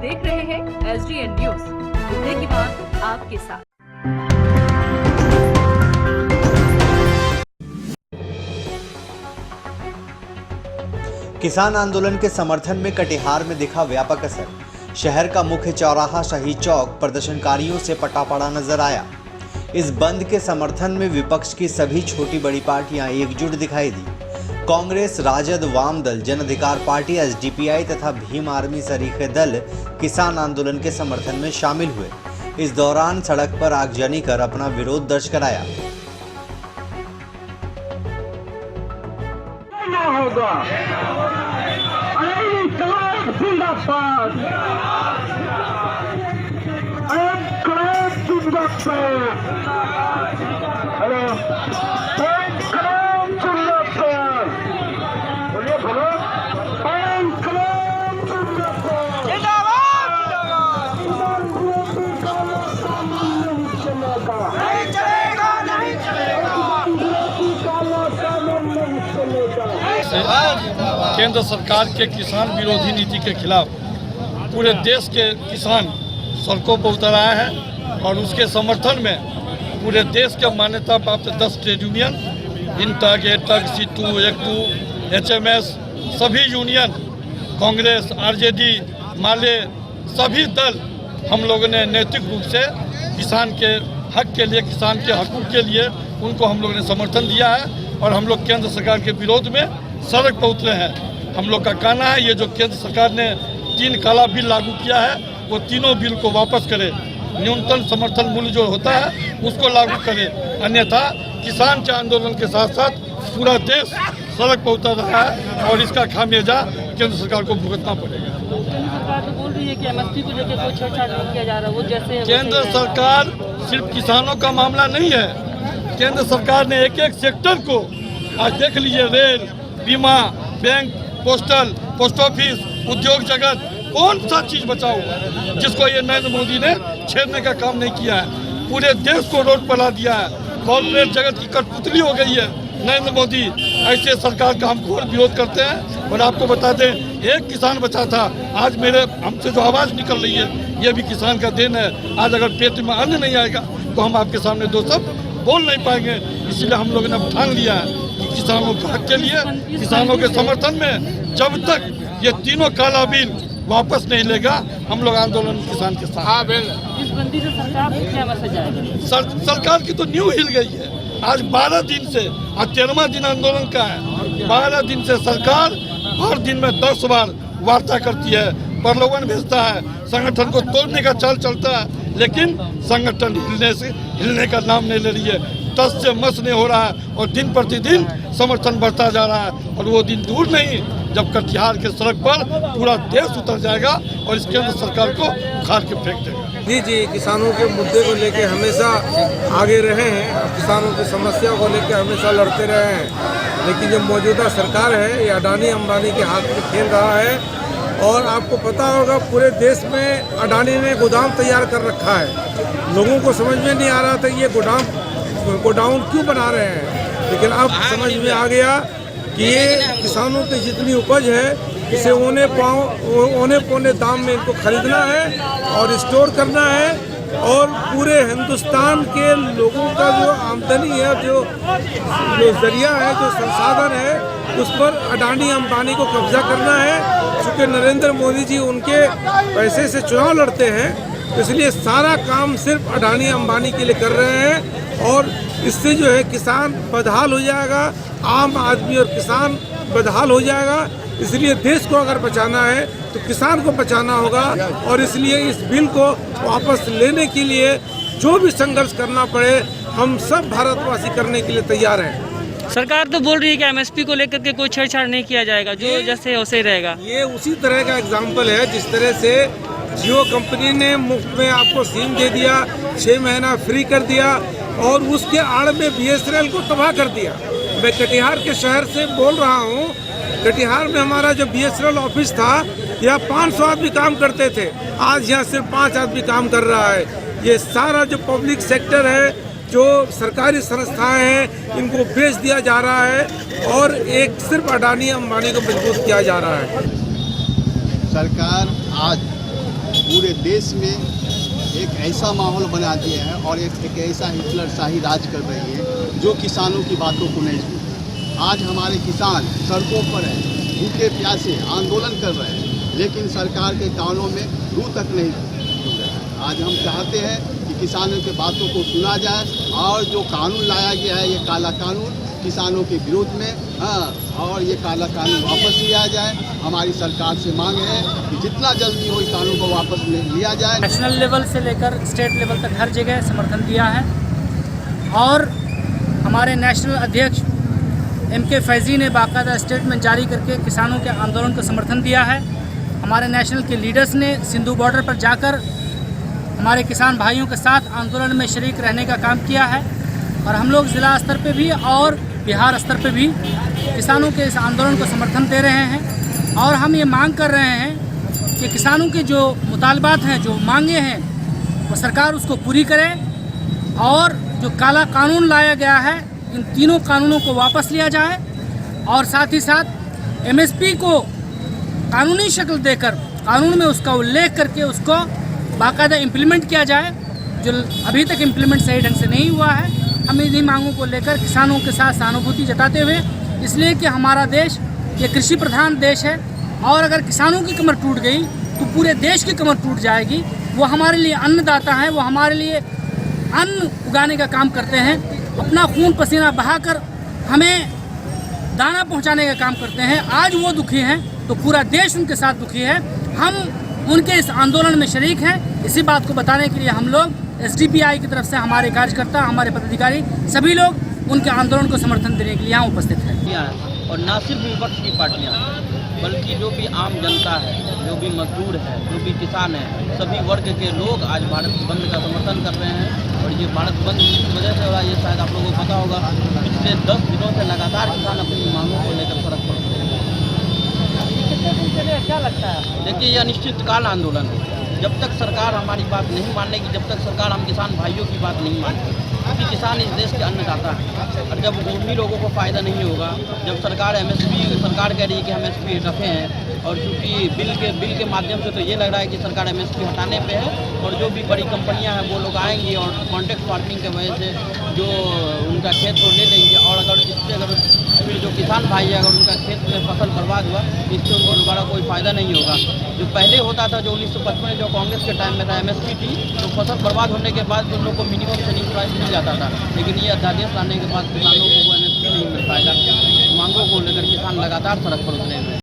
देख रहे हैं SDN न्यूज, मुद्दे की बात आपके साथ। किसान आंदोलन के समर्थन में कटिहार में दिखा व्यापक असर। शहर का मुख्य चौराहा शहीद चौक प्रदर्शनकारियों से पटा पड़ा नजर आया। इस बंद के समर्थन में विपक्ष की सभी छोटी बड़ी पार्टियां एकजुट दिखाई दी। कांग्रेस, राजद, वाम दल, जन अधिकार पार्टी, SDPI तथा भीम आर्मी सरीखे दल किसान आंदोलन के समर्थन में शामिल हुए। इस दौरान सड़क पर आगजनी कर अपना विरोध दर्ज कराया। केंद्र सरकार के किसान विरोधी नीति के खिलाफ पूरे देश के किसान सड़कों पर उतर आए हैं और उसके समर्थन में पूरे देश के मान्यता प्राप्त 10 trade union, INTUC, AITUC, CITU, AICCTU, HMS, सभी यूनियन, कांग्रेस, RJD, माले, सभी दल हम लोगों ने नैतिक रूप से किसान के हक के लिए, किसान के हकूक़ के लिए उनको हम लोगों ने समर्थन दिया है और हम लोग केंद्र सरकार के विरोध में सड़क पर उतरे हैं। हम लोग का कहना है ये जो केंद्र सरकार ने 3 काला बिल लागू किया है वो तीनों बिल को वापस करे, न्यूनतम समर्थन मूल्य जो होता है उसको लागू करे, अन्यथा किसान के आंदोलन के साथ साथ पूरा देश सड़क पर उतर रहा है और इसका खामियाजा केंद्र सरकार को भुगतना पड़ेगा। केंद्र सरकार तो बोल रही है कि MSP को लेकर कोई छेड़छाड़ नहीं किया जा रहा, वो जैसे केंद्र सरकार सिर्फ किसानों का मामला नहीं है। केंद्र सरकार ने एक सेक्टर को आज देख लीजिए, रेल, बीमा, बैंक, पोस्टल, पोस्ट ऑफिस, उद्योग जगत, कौन सा चीज बचा हुआ है जिसको ये नरेंद्र मोदी ने छेड़ने का काम नहीं किया है। पूरे देश को रोड पर ला दिया है। कॉर्पोरेट जगत की कठपुतली हो गई है नरेंद्र मोदी। ऐसे सरकार का हम घोर विरोध करते हैं और आपको बता दें, एक किसान बचा था, आज मेरे हमसे जो आवाज़ निकल रही है ये भी किसान का देन है। आज अगर पेट में अन्न नहीं आएगा तो हम आपके सामने 2 शब्द बोल नहीं पाएंगे। इसलिए हम लोगों ने ठान लिया है कि किसानों के हक के लिए, किसानों के समर्थन में जब तक ये तीनों काला बिल वापस नहीं लेगा हम लोग आंदोलन किसान के साथ। इस बंदी से सरकार को क्या मैसेज आएगा? सरकार की तो न्यू हिल गई है। आज 12 दिन से, आज 13वां दिन आंदोलन का है। 12 दिन से सरकार हर दिन में 10 बार वार्ता करती है, प्रलोभन भेजता है, संगठन को तोड़ने का चाल चलता है, लेकिन संगठन हिलने का नाम नहीं ले रही है। तस से मस नहीं हो रहा है और दिन प्रतिदिन समर्थन बढ़ता जा रहा है और वो दिन दूर नहीं जब कटिहार के सड़क पर पूरा देश उतर जाएगा और इस केंद्र सरकार को उखाड़ के फेंक देगा। जी, किसानों के मुद्दे को लेके हमेशा आगे रहे हैं, किसानों की समस्या को लेके हमेशा लड़ते रहे हैं, लेकिन जो मौजूदा सरकार है ये अडानी अंबानी के हाथ में खेल रहा है। और आपको पता होगा पूरे देश में अडानी ने गोदाम तैयार कर रखा है। लोगों को समझ में नहीं आ रहा था ये गोडाउन क्यों बना रहे हैं, लेकिन अब समझ में आ गया कि ये किसानों की जितनी उपज है इसे औने पौने दाम में इनको खरीदना है और स्टोर करना है और पूरे हिंदुस्तान के लोगों का जो आमदनी है, जो जरिया है, जो संसाधन है, उस पर अडानी अंबानी को कब्जा करना है। चूँकि नरेंद्र मोदी जी उनके पैसे से चुनाव लड़ते हैं, इसलिए सारा काम सिर्फ अडानी अंबानी के लिए कर रहे हैं और इससे जो है किसान बदहाल हो जाएगा, आम आदमी और किसान बदहाल हो जाएगा। इसलिए देश को अगर बचाना है तो किसान को बचाना होगा और इसलिए इस बिल को वापस लेने के लिए जो भी संघर्ष करना पड़े हम सब भारतवासी करने के लिए तैयार हैं। सरकार तो बोल रही है कि MSP को लेकर के कोई छेड़छाड़ नहीं किया जाएगा, जो जैसे वैसे ही रहेगा। ये उसी तरह का एग्जाम्पल है जिस तरह से जियो कंपनी ने मुफ्त में आपको सिम दे दिया, 6 महीना फ्री कर दिया और उसके आड़ में BSNL को तबाह कर दिया। मैं कटिहार के शहर से बोल रहा हूँ। कटिहार में हमारा जो BSNL ऑफिस था यहाँ 500 आदमी काम करते थे, आज यहाँ सिर्फ 5 आदमी काम कर रहा है। ये सारा जो पब्लिक सेक्टर है, जो सरकारी संस्थाएं हैं, इनको बेच दिया जा रहा है और एक सिर्फ अडानी अंबानी को मजबूत किया जा रहा है। सरकार आज पूरे देश में एक ऐसा माहौल बना दिया है और एक ऐसा हिटलर शाही राज कर रही है जो किसानों की बातों को नहीं सुनती। आज हमारे किसान सड़कों पर हैं, भूखे प्यासे आंदोलन कर रहे हैं, लेकिन सरकार के कानों में रूह तक नहीं सुन रहा है। आज हम चाहते हैं कि किसानों की बातों को सुना जाए और जो कानून लाया गया है, ये काला कानून किसानों के विरोध में, और ये काला कानून वापस लिया जाए। हमारी सरकार से मांग है कि जितना जल्दी हो इस कानून को वापस लिया जाए। नेशनल लेवल से लेकर स्टेट लेवल तक हर जगह समर्थन दिया है और हमारे नेशनल अध्यक्ष MK फैज़ी ने बाकायदा स्टेटमेंट जारी करके किसानों के आंदोलन को समर्थन दिया है। हमारे नेशनल के लीडर्स ने सिंधु बॉर्डर पर जाकर हमारे किसान भाइयों के साथ आंदोलन में शरीक रहने का काम किया है और हम लोग ज़िला स्तर पे भी और बिहार स्तर पे भी किसानों के इस आंदोलन को समर्थन दे रहे हैं और हम ये मांग कर रहे हैं कि किसानों के जो मुतालबात हैं, जो मांगे हैं, वो सरकार उसको पूरी करे और जो काला कानून लाया गया है, इन तीनों कानूनों को वापस लिया जाए और साथ ही साथ MSP को कानूनी शक्ल देकर कानून में उसका उल्लेख करके उसको बाकायदा इम्प्लीमेंट किया जाए, जो अभी तक इम्प्लीमेंट सही ढंग से नहीं हुआ है। हम इन्हीं मांगों को लेकर किसानों के साथ सहानुभूति जताते हुए, इसलिए कि हमारा देश ये कृषि प्रधान देश है और अगर किसानों की कमर टूट गई तो पूरे देश की कमर टूट जाएगी। वो हमारे लिए अन्नदाता हैं, वो हमारे लिए अन्न उगाने का काम करते हैं, अपना खून पसीना बहाकर हमें दाना पहुंचाने का काम करते हैं। आज वो दुखी हैं तो पूरा देश उनके साथ दुखी है। हम उनके इस आंदोलन में शरीक हैं। इसी बात को बताने के लिए हम लोग SDPI की तरफ से हमारे कार्यकर्ता, हमारे पदाधिकारी सभी लोग उनके आंदोलन को समर्थन देने के लिए यहाँ उपस्थित हैं। और ना सिर्फ विपक्ष की पार्टियाँ बल्कि जो भी आम जनता है, जो भी मजदूर है, जो भी किसान है, सभी वर्ग के लोग आज भारत बंद का समर्थन कर रहे हैं। और ये भारत बंद इस वजह से हो रहा है, ये शायद आप लोगों को पता होगा, पिछले 10 दिनों से लगातार किसान अपनी मांगों को लेकर सड़क पर उतरे हैं। क्या लगता है? देखिए, यह अनिश्चितकाल आंदोलन है। जब तक सरकार हमारी बात नहीं मानेगी, जब तक सरकार हम किसान भाइयों की बात नहीं मानेगी, क्योंकि किसान इस देश के अन्नदाता है और जब उन्हीं लोगों को फ़ायदा नहीं होगा, जब सरकार सरकार कह रही है कि MSP रखे हैं और चूँकि बिल के माध्यम से तो ये लग रहा है कि सरकार MSP हटाने पे है और जो भी बड़ी कंपनियां हैं वो लोग आएंगी और कॉन्ट्रैक्ट फार्मिंग की वजह से जो उनका खेत को ले लेंगे और अगर फिर जो किसान भाई है, अगर उनका खेत में फसल बर्बाद हुआ तो इससे उनको दोबारा कोई फ़ायदा नहीं होगा। जो पहले होता था, जो 1955 जो कांग्रेस के टाइम में था, MSP थी, तो फसल बर्बाद होने के बाद उन लोग को मिनिमम सेलिंग प्राइस मिल जाता था। लेकिन ये अध्यादेश लाने के बाद किसानों को वो MSP नहीं मिल पाएगा। मांगों को लेकर किसान लगातार सड़क पर उतरे हुए हैं।